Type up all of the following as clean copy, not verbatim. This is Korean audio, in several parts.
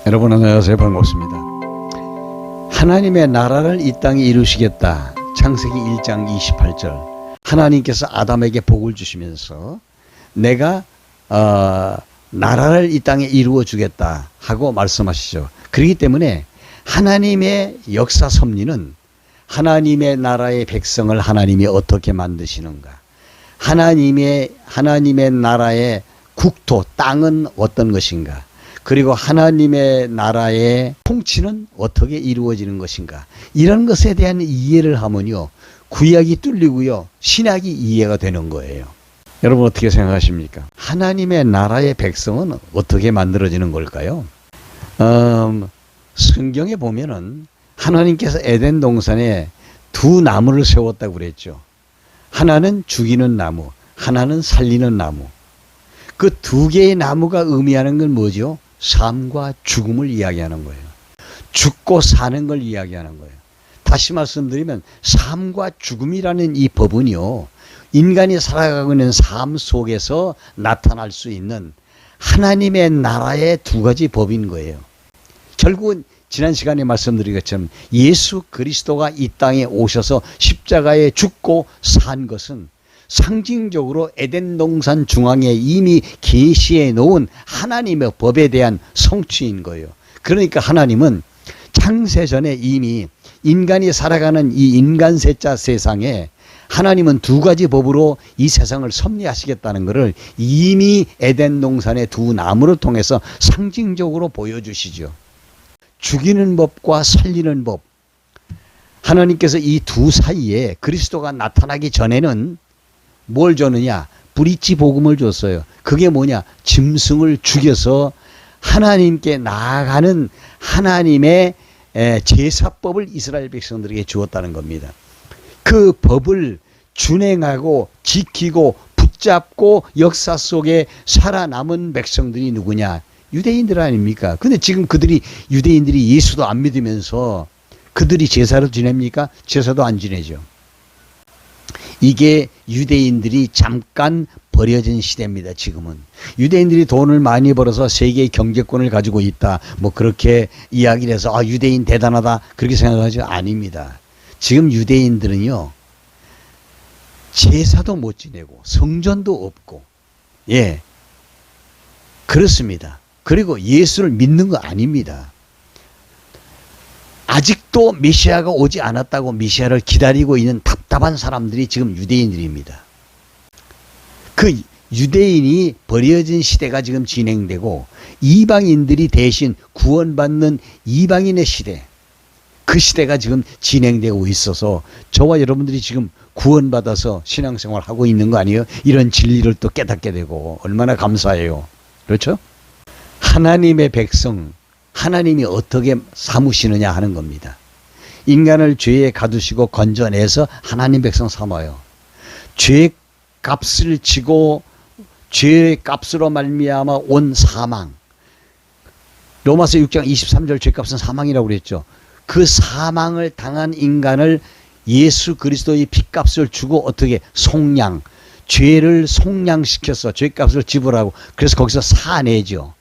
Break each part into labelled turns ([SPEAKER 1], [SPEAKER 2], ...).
[SPEAKER 1] 여러분 안녕하세요. 반갑습니다. 하나님의 나라를 이 땅에 이루시겠다. 창세기 1장 28절. 하나님께서 아담에게 복을 주시면서 내가 나라를 이 땅에 이루어 주겠다 하고 말씀하시죠. 그렇기 때문에 하나님의 역사 섭리는 하나님의 나라의 백성을 하나님이 어떻게 만드시는가, 하나님의 나라의 국토, 땅은 어떤 것인가, 그리고 하나님의 나라의 통치는 어떻게 이루어지는 것인가, 이런 것에 대한 이해를 하면요, 구약이 뚫리고요, 신약이 이해가 되는 거예요. 여러분 어떻게 생각하십니까? 하나님의 나라의 백성은 어떻게 만들어지는 걸까요? 성경에 보면은 하나님께서 에덴 동산에 두 나무를 세웠다고 그랬죠. 하나는 죽이는 나무, 하나는 살리는 나무. 그 두 개의 나무가 의미하는 건 뭐죠? 삶과 죽음을 이야기하는 거예요. 죽고 사는 걸 이야기하는 거예요. 다시 말씀드리면 삶과 죽음이라는 이 법은요, 인간이 살아가고 있는 삶 속에서 나타날 수 있는 하나님의 나라의 두 가지 법인 거예요. 결국은 지난 시간에 말씀드린 것처럼 예수 그리스도가 이 땅에 오셔서 십자가에 죽고 산 것은 상징적으로 에덴 동산 중앙에 이미 계시해 놓은 하나님의 법에 대한 성취인 거예요. 그러니까 하나님은 창세전에 이미 인간이 살아가는 이 인간세자 세상에 하나님은 두 가지 법으로 이 세상을 섭리하시겠다는 것을 이미 에덴 동산의 두 나무를 통해서 상징적으로 보여주시죠. 죽이는 법과 살리는 법. 하나님께서 이 두 사이에 그리스도가 나타나기 전에는 뭘 줬느냐? 브릿지 복음을 줬어요. 그게 뭐냐? 짐승을 죽여서 하나님께 나아가는 하나님의 제사법을 이스라엘 백성들에게 주었다는 겁니다. 그 법을 준행하고 지키고 붙잡고 역사 속에 살아남은 백성들이 누구냐? 유대인들 아닙니까? 근데 지금 유대인들이 예수도 안 믿으면서 그들이 제사를 지냅니까? 제사도 안 지내죠. 이게 유대인들이 잠깐 버려진 시대입니다. 지금은 유대인들이 돈을 많이 벌어서 세계의 경제권을 가지고 있다, 뭐 그렇게 이야기를 해서 유대인 대단하다 그렇게 생각하지 아닙니다. 지금 유대인들은요, 제사도 못 지내고 성전도 없고, 예, 그렇습니다. 그리고 예수를 믿는 거 아닙니다. 아직도 메시아가 오지 않았다고 메시아를 기다리고 있는 답답한 사람들이 지금 유대인들입니다. 그 유대인이 버려진 시대가 지금 진행되고 이방인들이 대신 구원받는 이방인의 시대, 그 시대가 지금 진행되고 있어서 저와 여러분들이 지금 구원받아서 신앙생활 하고 있는 거 아니에요? 이런 진리를 또 깨닫게 되고 얼마나 감사해요. 그렇죠? 하나님의 백성, 하나님이 어떻게 삼으시느냐 하는 겁니다. 인간을 죄에 가두시고 건져내서 하나님 백성 삼아요. 죄의 값을 지고 죄의 값으로 말미암아 온 사망. 로마서 6장 23절 죄값은 사망이라고 그랬죠. 그 사망을 당한 인간을 예수 그리스도의 피값을 주고 어떻게 속량, 죄를 속량시켜서 죄값을 지불하고, 그래서 거기서 사내죠.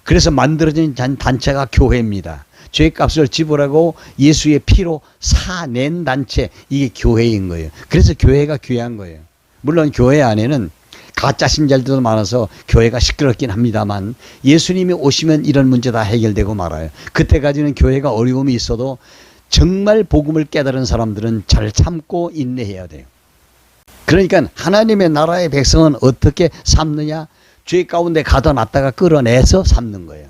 [SPEAKER 1] 그래서 만들어진 단체가 교회입니다. 죄값을 지불하고 예수의 피로 사낸 단체, 이게 교회인 거예요. 그래서 교회가 귀한 거예요. 물론 교회 안에는 가짜 신자들도 많아서 교회가 시끄럽긴 합니다만 예수님이 오시면 이런 문제 다 해결되고 말아요. 그때까지는 교회가 어려움이 있어도 정말 복음을 깨달은 사람들은 잘 참고 인내해야 돼요. 그러니까 하나님의 나라의 백성은 어떻게 삼느냐? 죄 가운데 가둬놨다가 끌어내서 삼는 거예요.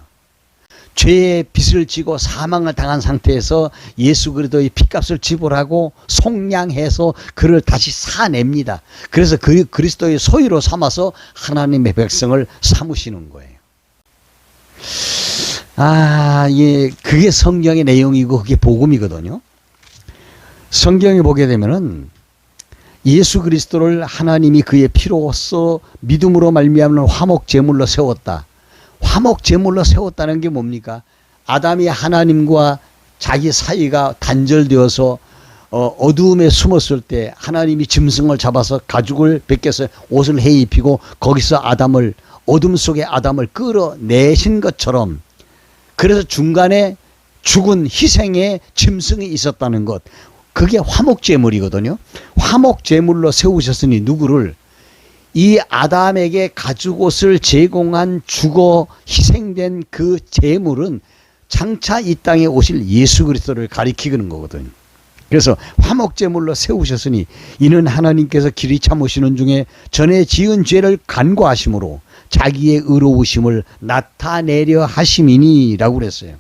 [SPEAKER 1] 죄의 빚을 지고 사망을 당한 상태에서 예수 그리스도의 피값을 지불하고 속량해서 그를 다시 사냅니다. 그래서 그 그리스도의 소유로 삼아서 하나님의 백성을 삼으시는 거예요. 예, 그게 성경의 내용이고 그게 복음이거든요. 성경에 보게 되면은 예수 그리스도를 하나님이 그의 피로써 믿음으로 말미암는 화목 제물로 세웠다. 화목 제물로 세웠다는 게 뭡니까? 아담이 하나님과 자기 사이가 단절되어서 어두움에 숨었을 때 하나님이 짐승을 잡아서 가죽을 벗겨서 옷을 해 입히고 거기서 어둠 속에 아담을 끌어내신 것처럼 그래서 중간에 죽은 희생의 짐승이 있었다는 것, 그게 화목제물이거든요. 화목제물로 세우셨으니 누구를? 이 아담에게 가죽옷을 제공한 죽어 희생된 그 제물은 장차 이 땅에 오실 예수 그리스도를 가리키는 거거든요. 그래서 화목제물로 세우셨으니 이는 하나님께서 길이 참으시는 중에 전에 지은 죄를 간과하심으로 자기의 의로우심을 나타내려 하심이니 라고 그랬어요.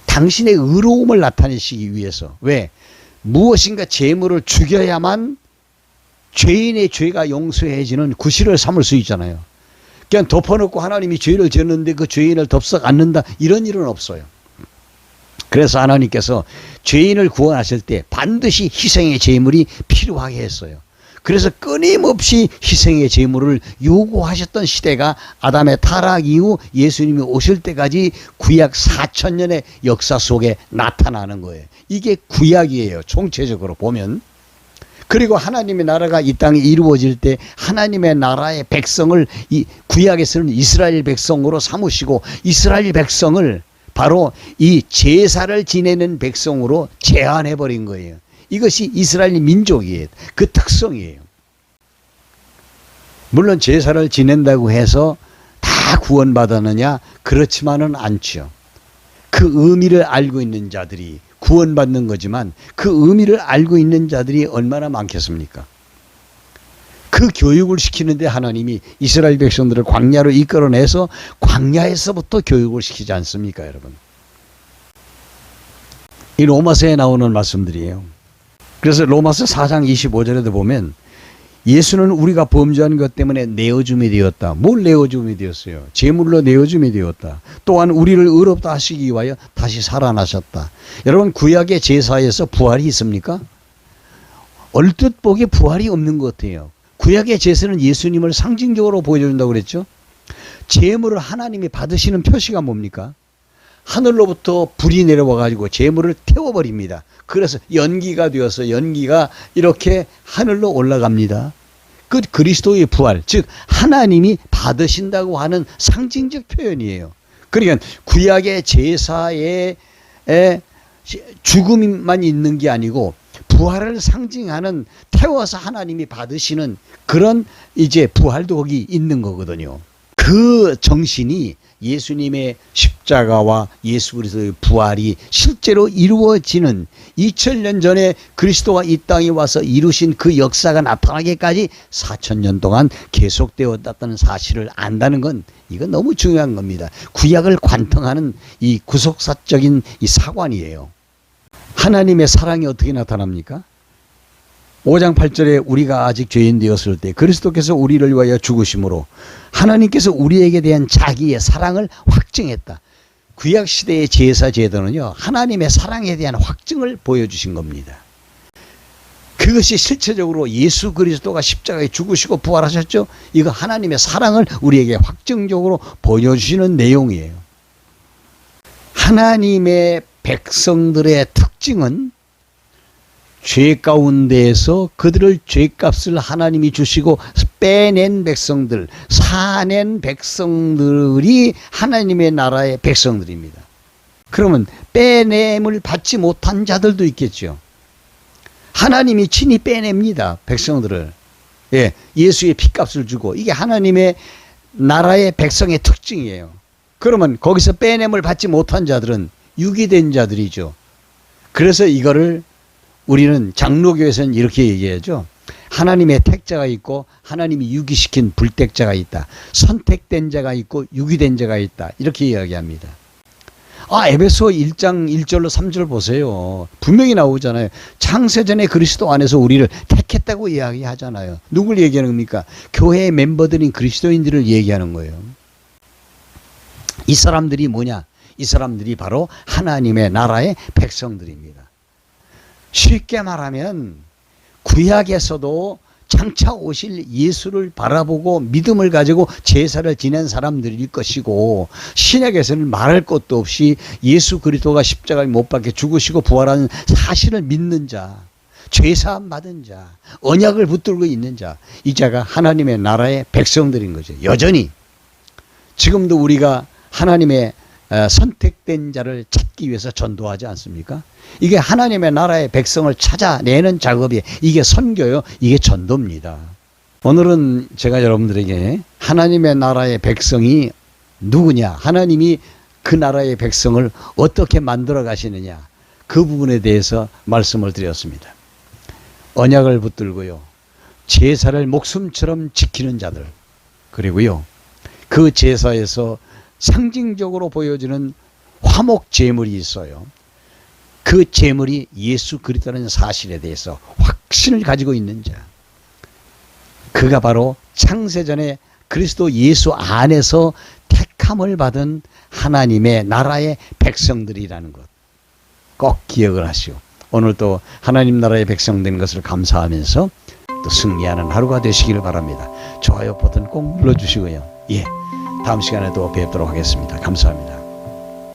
[SPEAKER 1] 당신의 의로움을 나타내시기 위해서. 왜? 무엇인가 제물을 죽여야만 죄인의 죄가 용서해지는 구실을 삼을 수 있잖아요. 그냥 덮어놓고 하나님이 죄를 지었는데 그 죄인을 덥석 않는다, 이런 일은 없어요. 그래서 하나님께서 죄인을 구원하실 때 반드시 희생의 제물이 필요하게 했어요. 그래서 끊임없이 희생의 제물을 요구하셨던 시대가 아담의 타락 이후 예수님이 오실 때까지 구약 4000년의 역사 속에 나타나는 거예요. 이게 구약이에요, 총체적으로 보면. 그리고 하나님의 나라가 이 땅에 이루어질 때 하나님의 나라의 백성을 이 구약에서는 이스라엘 백성으로 삼으시고, 이스라엘 백성을 바로 이 제사를 지내는 백성으로 제한해버린 거예요. 이것이 이스라엘 민족이에요. 그 특성이에요. 물론 제사를 지낸다고 해서 다 구원받았느냐? 그렇지만은 않죠. 그 의미를 알고 있는 자들이 구원받는 거지만 그 의미를 알고 있는 자들이 얼마나 많겠습니까? 그 교육을 시키는데 하나님이 이스라엘 백성들을 광야로 이끌어내서 광야에서부터 교육을 시키지 않습니까, 여러분? 이 로마서에 나오는 말씀들이에요. 그래서 로마서 4장 25절에도 보면 예수는 우리가 범죄한 것 때문에 내어줌이 되었다. 뭘 내어줌이 되었어요? 제물로 내어줌이 되었다. 또한 우리를 의롭다 하시기 위하여 다시 살아나셨다. 여러분, 구약의 제사에서 부활이 있습니까? 얼뜻 보기에 부활이 없는 것 같아요. 구약의 제사는 예수님을 상징적으로 보여준다고 그랬죠. 제물을 하나님이 받으시는 표시가 뭡니까? 하늘로부터 불이 내려와 가지고 제물을 태워버립니다. 그래서 연기가 되어서 연기가 이렇게 하늘로 올라갑니다. 그 그리스도의 부활, 즉 하나님이 받으신다고 하는 상징적 표현이에요. 그러니까 구약의 제사에 죽음만 있는 게 아니고 부활을 상징하는, 태워서 하나님이 받으시는 그런 이제 부활도 거기 있는 거거든요. 그 정신이 예수님의 십자가와 예수 그리스도의 부활이 실제로 이루어지는 2000년 전에 그리스도가 이 땅에 와서 이루신 그 역사가 나타나기까지 4000년 동안 계속되었다는 사실을 안다는 건, 이건 너무 중요한 겁니다. 구약을 관통하는 이 구속사적인 이 사관이에요. 하나님의 사랑이 어떻게 나타납니까? 5장 8절에 우리가 아직 죄인 되었을 때 그리스도께서 우리를 위하여 죽으심으로 하나님께서 우리에게 대한 자기의 사랑을 확증했다. 구약시대의 제사 제도는요, 하나님의 사랑에 대한 확증을 보여주신 겁니다. 그것이 실체적으로 예수 그리스도가 십자가에 죽으시고 부활하셨죠. 이거 하나님의 사랑을 우리에게 확증적으로 보여주시는 내용이에요. 하나님의 백성들의 특징은 죄 가운데에서 그들을 죄값을 하나님이 주시고 빼낸 백성들, 사낸 백성들이 하나님의 나라의 백성들입니다. 그러면 빼냄을 받지 못한 자들도 있겠죠. 하나님이 친히 빼냅니다, 백성들을. 예, 예수의 피값을 주고. 이게 하나님의 나라의 백성의 특징이에요. 그러면 거기서 빼냄을 받지 못한 자들은 유기된 자들이죠. 그래서 이거를 우리는 장로교에서는 이렇게 얘기하죠. 하나님의 택자가 있고 하나님이 유기시킨 불택자가 있다. 선택된 자가 있고 유기된 자가 있다. 이렇게 이야기합니다. 에베소 1장 1절로 3절 보세요. 분명히 나오잖아요. 창세전에 그리스도 안에서 우리를 택했다고 이야기하잖아요. 누굴 얘기하는 겁니까? 교회의 멤버들인 그리스도인들을 얘기하는 거예요. 이 사람들이 뭐냐? 이 사람들이 바로 하나님의 나라의 백성들입니다. 쉽게 말하면 구약에서도 장차 오실 예수를 바라보고 믿음을 가지고 제사를 지낸 사람들일 것이고, 신약에서는 말할 것도 없이 예수 그리스도가 십자가에 못 박혀 죽으시고 부활하는 사실을 믿는 자, 죄사함 받은 자, 언약을 붙들고 있는 자, 이 자가 하나님의 나라의 백성들인 거죠. 여전히 지금도 우리가 하나님의 선택된 자를 찾기 위해서 전도하지 않습니까? 이게 하나님의 나라의 백성을 찾아내는 작업이, 이게 선교요, 이게 전도입니다. 오늘은 제가 여러분들에게 하나님의 나라의 백성이 누구냐, 하나님이 그 나라의 백성을 어떻게 만들어 가시느냐, 그 부분에 대해서 말씀을 드렸습니다. 언약을 붙들고요, 제사를 목숨처럼 지키는 자들, 그리고요 그 제사에서 상징적으로 보여지는 화목 제물이 있어요. 그 제물이 예수 그리스도라는 사실에 대해서 확신을 가지고 있는 자, 그가 바로 창세전에 그리스도 예수 안에서 택함을 받은 하나님의 나라의 백성들이라는 것 꼭 기억을 하시오. 오늘 또 하나님 나라의 백성 된 것을 감사하면서 또 승리하는 하루가 되시기를 바랍니다. 좋아요 버튼 꼭 눌러주시고요. 다음 시간에 또 뵙도록 하겠습니다. 감사합니다.